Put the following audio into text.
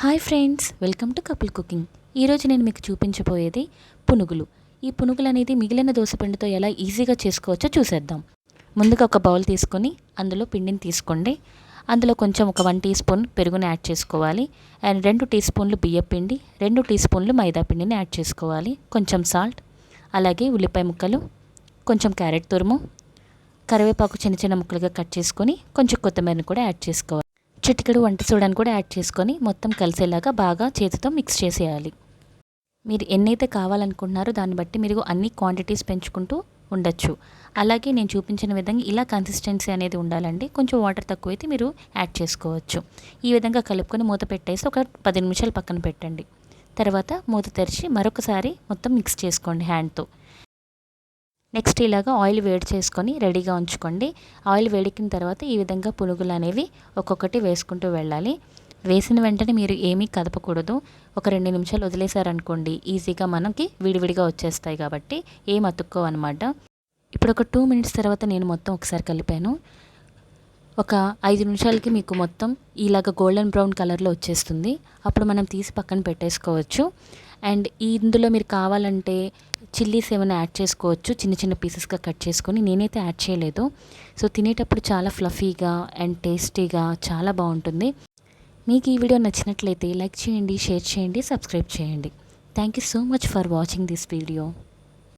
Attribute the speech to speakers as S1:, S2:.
S1: Hi friends, welcome to couple cooking. ఈరోజు నేను మీకు చూపించబోయేది పునుగులు. ఈ పునుగులు అనేది మిగిలిన దోసపిండితో ఎలా ఈజీగా చేసుకోవచ్చో చూసేద్దాం. ముందుగా ఒక బౌల్ తీసుకొని అందులో పిండిని తీసుకోండి. అందులో కొంచెం ఒక 1 టీ స్పూన్ పెరుగుని యాడ్ చేసుకోవాలి. అండ్ 2 టీ స్పూన్లు బియ్యపిండి, 2 టీ స్పూన్లు మైదా పిండిని యాడ్ చేసుకోవాలి. కొంచెం సాల్ట్, అలాగే ఉల్లిపాయ ముక్కలు, కొంచెం క్యారెట్ తురుము, కరివేపాకు చిన్న చిన్న ముక్కలుగా కట్ చేసుకొని కొంచెం కొత్తిమీరని కూడా యాడ్ చేసుకోవాలి. చిటికెడు వంట సోడాని కూడా యాడ్ చేసుకొని మొత్తం కలిసేలాగా బాగా చేతితో మిక్స్ చేసేయాలి. మీరు ఎన్నైతే కావాలనుకుంటున్నారో దాన్ని బట్టి మీరు అన్ని క్వాంటిటీస్ పెంచుకుంటూ ఉండొచ్చు. అలాగే నేను చూపించిన విధంగా ఇలా కన్సిస్టెన్సీ అనేది ఉండాలండి. కొంచెం వాటర్ తక్కువైతే మీరు యాడ్ చేసుకోవచ్చు. ఈ విధంగా కలుపుకొని మూత పెట్టేసి ఒక 10 నిమిషాలు పక్కన పెట్టండి. తర్వాత మూత తెరిచి మరొకసారి మొత్తం మిక్స్ చేసుకోండి హ్యాండ్తో. నెక్స్ట్ ఇలాగా ఆయిల్ వేడి చేసుకొని రెడీగా ఉంచుకోండి. ఆయిల్ వేడికిన తర్వాత ఈ విధంగా పునుగులు అనేవి ఒక్కొక్కటి వేసుకుంటూ వెళ్ళాలి. వేసిన వెంటనే మీరు ఏమీ కదపకూడదు. ఒక 2 నిమిషాలు వదిలేశారనుకోండి, ఈజీగా మనకి విడివిడిగా వచ్చేస్తాయి కాబట్టి ఏం అతుక్కోవన్నమాట. ఇప్పుడు ఒక 2 మినిట్స్ తర్వాత నేను మొత్తం ఒకసారి కలిపాను. ఒక 5 నిమిషాలకి మీకు మొత్తం ఇలాగ గోల్డెన్ బ్రౌన్ కలర్లో వచ్చేస్తుంది. అప్పుడు మనం తీసి పక్కన పెట్టేసుకోవచ్చు. అండ్ ఇందులో మీరు కావాలంటే చిల్లీస్ ఏమైనా యాడ్ చేసుకోవచ్చు, చిన్న చిన్న పీసెస్గా కట్ చేసుకొని. నేనైతే యాడ్ చేయలేదు. సో తినేటప్పుడు చాలా ఫ్లఫీగా అండ్ టేస్టీగా చాలా బాగుంటుంది. మీకు ఈ వీడియో నచ్చినట్లయితే లైక్ చేయండి, షేర్ చేయండి, సబ్స్క్రైబ్ చేయండి. Thank you so much for watching this video.